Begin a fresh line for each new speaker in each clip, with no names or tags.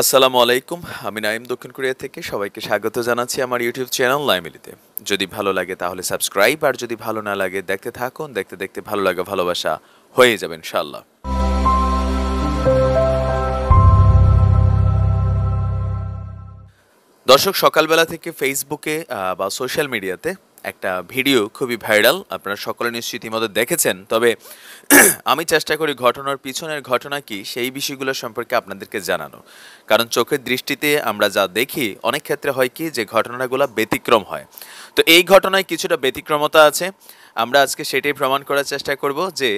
আসসালামু আলাইকুম। আমি নাইম দক্ষিণ কোরিয়া থেকে সবাইকে স্বাগত জানাচ্ছি আমার ইউটিউব চ্যানেল লাইমিলিতে। যদি ভালো লাগে তাহলে সাবস্ক্রাইব, আর যদি ভালো না লাগে দেখতে থাকুন, দেখতে দেখতে ভালো লাগা ভালোবাসা হয়ে যাবে ইনশাআল্লাহ। দর্শক, সকালবেলা থেকে ফেসবুকে বা সোশ্যাল মিডিয়াতে একটা ভিডিও খুবই ভাইরাল, আপনারা সকলে নিশ্চয়ই ইতিমধ্যে দেখেছেন। তবে আমি চেষ্টা করি ঘটনার পিছনের ঘটনা কি সেই বিষয়গুলো সম্পর্কে আপনাদেরকে জানানো, কারণ চোখের দৃষ্টিতে আমরা যা দেখি অনেক ক্ষেত্রে হয় কি যে ঘটনাগুলো ব্যতিক্রম হয়। তো এই ঘটনায় কিছুটা ব্যতিক্রমতা আছে, আমরা আজকে সেটাই প্রমাণ করার চেষ্টা করব যে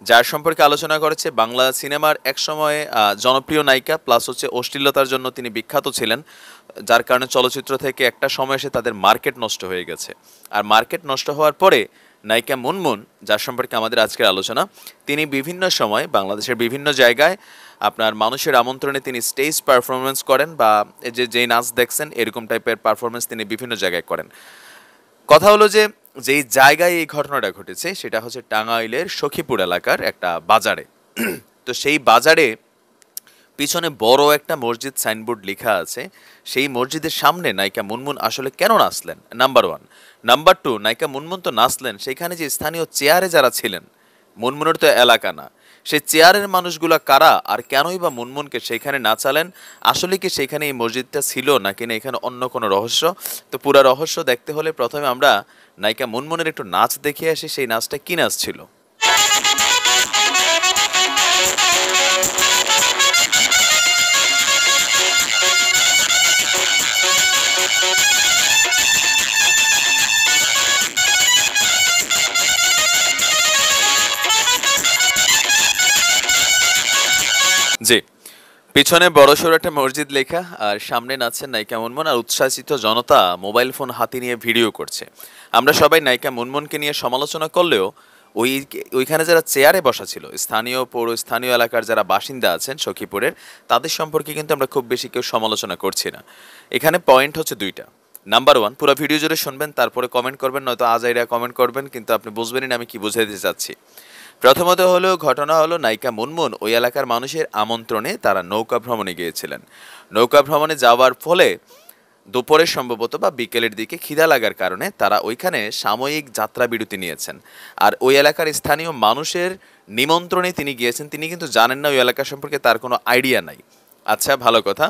যার সম্পর্কে আলোচনা করেছে বাংলা সিনেমার একসময় জনপ্রিয় নায়িকা, প্লাস হচ্ছে অশ্লীলতার জন্য তিনি বিখ্যাত ছিলেন, যার কারণে চলচ্চিত্র থেকে একটা সময় এসে তাদের মার্কেট নষ্ট হয়ে গেছে। আর মার্কেট নষ্ট হওয়ার পরে নায়িকা মুনমুন, যার সম্পর্কে আমাদের আজকের আলোচনা, তিনি বিভিন্ন সময় বাংলাদেশের বিভিন্ন জায়গায় আপনার মানুষের আমন্ত্রণে তিনি স্টেজ পারফরমেন্স করেন, বা যেই নাচ দেখছেন এরকম টাইপের পারফরমেন্স তিনি বিভিন্ন জায়গায় করেন। কথা হলো যে যেই জায়গায় এই ঘটনাটা ঘটেছে সেটা হচ্ছে টাঙ্গাইলের সখীপুর এলাকার একটা বাজারে। তো সেই বাজারে পিছনে বড় একটা মসজিদ সাইনবোর্ড লেখা আছে। সেই মসজিদের সামনে নায়িকা মুনমুন আসলে কেন নাচলেন, নাম্বার ওয়ান। নাম্বার টু, নায়িকা মুনমুন তো নাচলেন, সেখানে যে স্থানীয় চেয়ারে যারা ছিলেন, মুনমুনের তো এলাকা না, সেই চেয়ারের মানুষগুলা কারা, আর কেনই বা মুনমুনকে সেখানে নাচালেন? আসলে কি সেখানে এই মসজিদটা ছিল নাকি না এখানে অন্য কোনো রহস্য? তো পুরো রহস্য দেখতে হলে প্রথমে আমরা নায়িকা মুনমুনের একটু নাচ দেখে আসি। সেই নাচটা কি নাচ ছিল? জি, পিছনে বড়সড় একটা মসজিদ লেখা, আর সামনে নাচছেন নায়িকা মুনমুন, আর উচ্ছ্বাসিত জনতা মোবাইল ফোন হাতে নিয়ে ভিডিও করছে। আমরা সবাই নায়িকা মুনমুনকে নিয়ে সমালোচনা করলেও ওইখানে যারা চেয়ারে বসা ছিল, স্থানীয় এলাকার যারা বাসিন্দা আছেন সখীপুরের, তাদের সম্পর্কে কিন্তু আমরা খুব বেশি কেউ সমালোচনা করছি না। এখানে পয়েন্ট হচ্ছে দুইটা। নাম্বার ওয়ান, পুরো ভিডিও জুড়ে শুনবেন, তারপরে কমেন্ট করবেন, নয়তো আজাইরা কমেন্ট করবেন, কিন্তু আপনি বুঝবেনই না আমি কি বুঝাইতে চাচ্ছি। প্রথমত হলো ঘটনা হলো নায়িকা মুনমুন ওই এলাকার মানুষের আমন্ত্রণে তারা নৌকা ভ্রমণে গিয়েছিলেন। নৌকা ভ্রমণে যাওয়ার ফলে দুপুরে সম্ভবত বা বিকেলের দিকে খিদা লাগার কারণে তারা ওইখানে সাময়িক যাত্রা বিরতি নিয়েছেন। আর ওই এলাকার স্থানীয় মানুষের নিমন্ত্রণে তিনি গিয়েছেন, তিনি কিন্তু জানেন না ওই এলাকা সম্পর্কে, তার কোনো আইডিয়া নাই। আচ্ছা, ভালো কথা।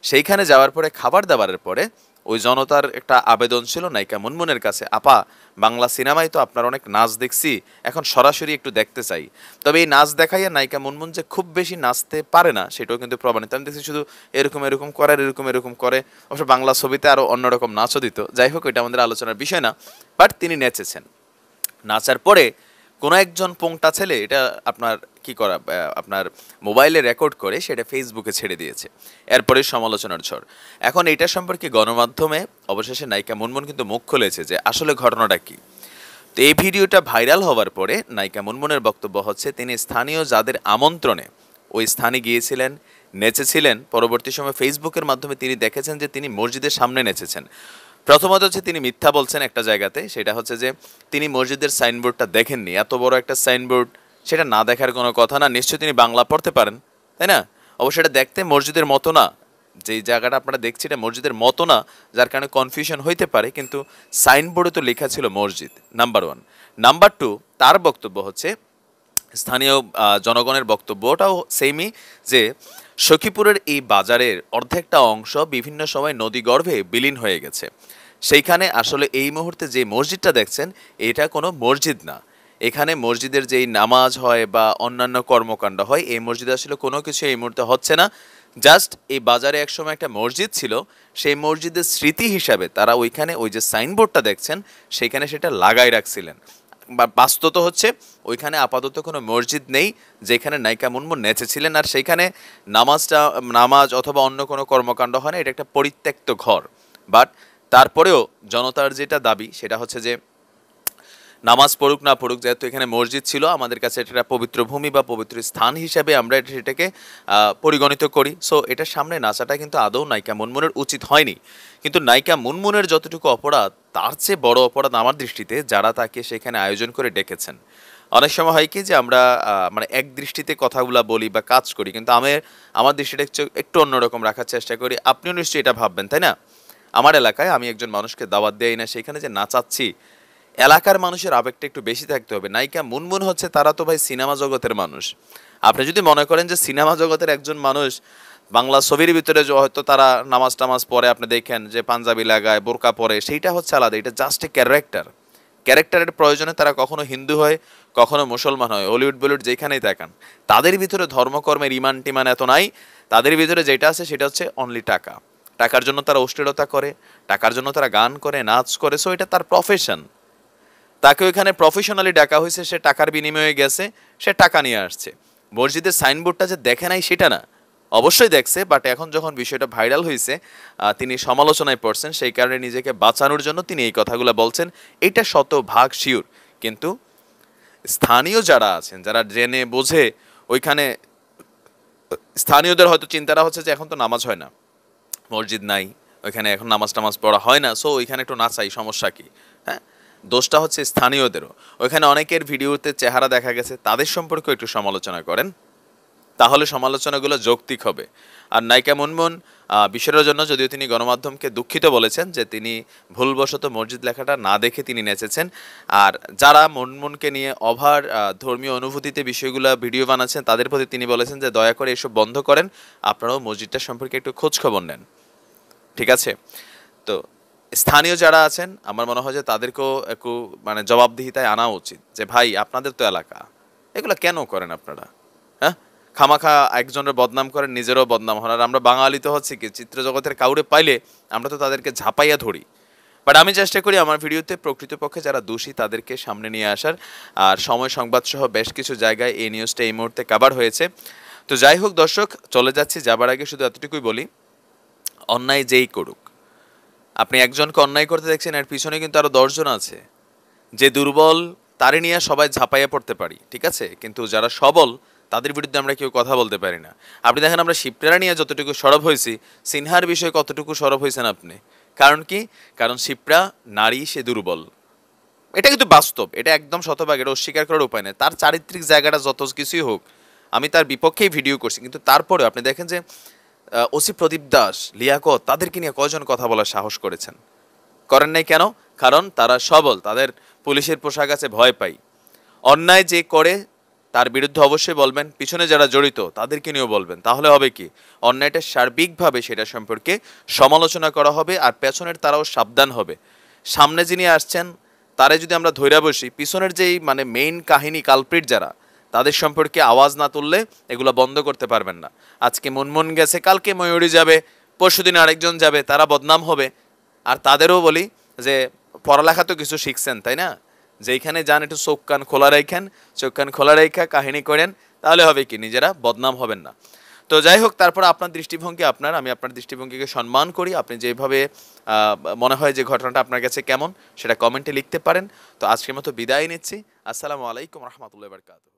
সেইখানে যাওয়ার পরে খাবার দাবারের পরে ওই জনতার একটা আবেদন ছিল নায়িকা মুনমুনের কাছে, আপা, বাংলা সিনেমায় তো আপনার অনেক নাচ দেখছি, এখন সরাসরি একটু দেখতে চাই। তবে এই নাচ দেখাইয়া নায়িকা মুনমুন যে খুব বেশি নাচতে পারে না সেটাও কিন্তু প্রমাণিত। আমি দেখছি শুধু এরকম এরকম করে, এরকম এরকম করে। অবশ্য বাংলা ছবিতে আরও অন্যরকম নাচও দিত। যাই হোক, এটা আমাদের আলোচনার বিষয় না। বাট তিনি নেচেছেন। নাচার পরে কোনো একজন পোংটা ছেলে এটা আপনার মোবাইলে রেকর্ড করে সেটা ফেসবুকে ছেড়ে দিয়েছে। এরপরে সমালোচনার ঝড়। এখন এটা সম্পর্কে গণমাধ্যমে অবশেষে নায়িকা মুনমুন কিন্তু মুখ খুলেছে যে আসলে ঘটনাটা কি। তো এই ভিডিওটা ভাইরাল হওয়ার পরে নায়িকা মুনমুনের বক্তব্য হচ্ছে তিনি স্থানীয় যাদের আমন্ত্রণে ওই স্থানে গিয়েছিলেন, নেচেছিলেন। পরবর্তী সময় ফেসবুকের মাধ্যমে তিনি দেখেছেন যে তিনি মসজিদের সামনে নেচেছেন। প্রথমত হচ্ছে তিনি মিথ্যা বলছেন একটা জায়গাতে, সেটা হচ্ছে যে তিনি মসজিদের সাইনবোর্ডটা দেখেননি। এত বড় একটা সাইনবোর্ড, সেটা না দেখার কোনো কথা না। নিশ্চয়ই তিনি বাংলা পড়তে পারেন, তাই না? অবশ্য এটা দেখতে মসজিদের মতো না, যেই জায়গাটা আপনারা দেখছি এটা মসজিদের মতো না, যার কারণে কনফিউশন হইতে পারে, কিন্তু সাইনবোর্ডে তো লেখা ছিল মসজিদ, নাম্বার ওয়ান। নাম্বার টু, তার বক্তব্য হচ্ছে, স্থানীয় জনগণের বক্তব্যটাও সেমই, যে সখীপুরের এই বাজারের অর্ধেকটা অংশ বিভিন্ন সময় নদীগর্ভে বিলীন হয়ে গেছে। সেইখানে আসলে এই মুহূর্তে যে মসজিদটা দেখছেন এটা কোনো মসজিদ না। এখানে মসজিদের যেই নামাজ হয় বা অন্যান্য কর্মকাণ্ড হয়, এই মসজিদে আসলে কোনো কিছু এই মুহূর্তে হচ্ছে না। জাস্ট এই বাজারে একসময় একটা মসজিদ ছিল, সেই মসজিদের স্মৃতি হিসাবে তারা ওইখানে ওই যে সাইনবোর্ডটা দেখছেন সেখানে সেটা লাগাই রাখছিলেন। বা বাস্তবতা হচ্ছে ওইখানে আপাতত কোনো মসজিদ নেই যেখানে নায়িকা মুনমুন নেচেছিলেন, আর সেইখানে নামাজ অথবা অন্য কোনো কর্মকাণ্ড হয় না। এটা একটা পরিত্যক্ত ঘর। বাট তারপরেও জনতার যেটা দাবি সেটা হচ্ছে যে নামাজ পড়ুক না পড়ুক, যেহেতু এখানে মসজিদ ছিল, আমাদের কাছে এটা পবিত্র ভূমি বা পবিত্র স্থান হিসাবে আমরা সেটাকে পরিগণিত করি। সো এটার সামনে নাচাটা কিন্তু আদৌ নায়িকা মুনমুনের উচিত হয়নি। কিন্তু নায়িকা মুনমুনের যতটুকু অপরাধ, তার চেয়ে বড় অপরাধ আমার দৃষ্টিতে যারা তাকে সেখানে আয়োজন করে ডেকেছেন। অনেক সময় হয় কি যে আমরা মানে এক দৃষ্টিতে কথাগুলা বলি বা কাজ করি, কিন্তু আমার দৃষ্টিটা একটু অন্যরকম রাখার চেষ্টা করি। আপনিও নিশ্চয়ই এটা ভাববেন, তাই না? আমার এলাকায় আমি একজন মানুষকে দাওয়াত দেই না, সেখানে যে নাচাচ্ছি, এলাকার মানুষের আবেগটা একটু বেশি থাকতে হবে। নায়িকা মুনমুন হচ্ছে, তারা তো ভাই সিনেমা জগতের মানুষ। আপনি যদি মনে করেন যে সিনেমা জগতের একজন মানুষ বাংলা ছবির ভিতরে যে হয়তো তারা নামাজ টামাজ পড়ে, আপনি দেখেন যে পাঞ্জাবি লাগায়, বোরকা পরে, সেইটা হচ্ছে আলাদা। এটা জাস্ট এ ক্যারেক্টার। ক্যারেক্টারের প্রয়োজনে তারা কখনো হিন্দু হয়, কখনো মুসলমান হয়, হলিউড বলিউড যেখানেই তাকান, তাদের ভিতরে ধর্মকর্মের ইমান টিমান এত নাই। তাদের ভিতরে যেটা আছে সেটা হচ্ছে অনলি টাকা। টাকার জন্য তারা অশ্লীলতা করে, টাকার জন্য তারা গান করে, নাচ করে। সো এটা তার প্রফেশন। তাকে ওইখানে প্রফেশনালি ডাকা হয়েছে, সে টাকার বিনিময়ে গেছে, সে টাকা নিয়ে আসছে। মসজিদের সাইনবোর্ডটা যে দেখে নাই সেটা না, অবশ্যই দেখছে, বাট এখন যখন বিষয়টা ভাইরাল হয়েছে, তিনি সমালোচনায় পড়ছেন, সেই কারণে নিজেকে বাঁচানোর জন্য তিনি এই কথাগুলো বলছেন। এটা শতভাগ শিওর। কিন্তু স্থানীয় যারা আছেন, যারা জেনে বোঝে, ওইখানে স্থানীয়দের হয়তো চিন্তাটা হচ্ছে যে এখন তো নামাজ হয় না, মসজিদ নাই, ওইখানে এখন নামাজ টামাজ পড়া হয় না, সো ওইখানে একটু নাচাই, সমস্যা কি? হ্যাঁ, দোষটা হচ্ছে স্থানীয়দেরও। ওইখানে অনেকের ভিডিওতে চেহারা দেখা গেছে, তাদের সম্পর্কে একটু সমালোচনা করেন, তাহলে সমালোচনাগুলো যৌক্তিক হবে। আর নায়িকা মুনমুন বিষয়ের জন্য যদিও তিনি গণমাধ্যমকে দুঃখিত বলেছেন যে তিনি ভুলবশত মসজিদ লেখাটা না দেখে তিনি নেচেছেন। আর যারা মুনমুনকে নিয়ে ওভার ধর্মীয় অনুভূতিতে বিষয়গুলো ভিডিও বানাচ্ছেন, তাদের প্রতি তিনি বলেছেন যে দয়া করে এসব বন্ধ করেন, আপনারাও মসজিদটা সম্পর্কে একটু খোঁজ খবর নেন। ঠিক আছে? তো স্থানীয় যারা আছেন, আমার মনে হয় যে তাদেরকেও একটু মানে জবাবদিহিতায় আনা উচিত যে ভাই, আপনাদের তো এলাকা, এগুলো কেন করেন আপনারা? হ্যাঁ, খামাখা একজনের বদনাম করেন, নিজেরও বদনাম হন। আর আমরা বাঙালি তো হচ্ছে কি, চিত্র জগতের কাউরে পাইলে আমরা তো তাদেরকে ঝাঁপাইয়া ধরি। বাট আমি চেষ্টা করি আমার ভিডিওতে প্রকৃতপক্ষে যারা দোষী তাদেরকে সামনে নিয়ে আসার। আর সময় সংবাদ সহ বেশ কিছু জায়গায় এই নিউজটা এই মুহূর্তে কভার হয়েছে। তো যাই হোক দর্শক, চলে যাচ্ছি, যাবার আগে শুধু এতটুকুই বলি, অন্যায় যেই করুক, আপনি একজনকে অন্যায় করতে দেখছেন, এর পিছনে কিন্তু আরো 10 জন আছে। যে দুর্বল, তারে নিয়ে সবাই ঝাঁপাইয়া পড়তে পারি, ঠিক আছে, কিন্তু যারা সবল, তাদের বিরুদ্ধে আমরা কেউ কথা বলতে পারি না। আপনি দেখেন আমরা শিপ্রারা নিয়ে যতটুকু সরব হয়েছি, সিনহার বিষয়ে কতটুকু সরব হয়েছেন আপনি? কারণ কি? কারণ শিপ্রা নারী, সে দুর্বল। এটা কিন্তু বাস্তব, এটা একদম শতভাগ, এটা অস্বীকার করার উপায় নেই। তার চারিত্রিক জায়গাটা যত কিছুই হোক, আমি তার বিপক্ষেই ভিডিও করছি, কিন্তু তারপরেও আপনি দেখেন যে ওসি প্রদীপ দাস, লিয়াকত, তাদেরকে নিয়ে কয়জন কথা বলার সাহস করেছেন? করেন নাই কেন? কারণ তারা সবল, তাদের পুলিশের পোশাক আছে, ভয় পাই। অন্যায় যে করে তার বিরুদ্ধে অবশ্যই বলবেন, পিছনে যারা জড়িত তাদেরকে নিয়েও বলবেন, তাহলে হবে কি, অন্যায়টা সার্বিকভাবে সেটা সম্পর্কে সমালোচনা করা হবে, আর পেছনের তারাও সাবধান হবে। সামনে যিনি আসছেন তারে যদি আমরা ধইরা বসি, পিছনের যেই মানে মেইন কাহিনী কালপ্রিট যারা, তাদের সম্পর্কে আওয়াজ না তুললে এগুলো বন্ধ করতে পারবেন না। আজকে মুনমুন গেছে, কালকে ময়ূরী যাবে, পরশুদিন আরেকজন যাবে, তারা বদনাম হবে। আর তাদেরও বলি যে পড়ালেখা তো কিছু শিখছেন, তাই না? যেইখানে যান একটু চোখ কান খোলা রাখেন, চোখ কান খোলা রেখা কাহিনী করেন, তাহলে হবে কি, নিজেরা বদনাম হবেন না। তো যাই হোক, তারপর আপনার দৃষ্টিভঙ্গি আপনার, আমি আপনার দৃষ্টিভঙ্গিকে সম্মান করি। আপনি যেভাবে মনে হয় যে ঘটনাটা আপনার কাছে কেমন, সেটা কমেন্টে লিখতে পারেন। তো আজকের মতো বিদায় নিচ্ছি। আসসালামু আলাইকুম রহমতুল্লাহ বারকাতুহু।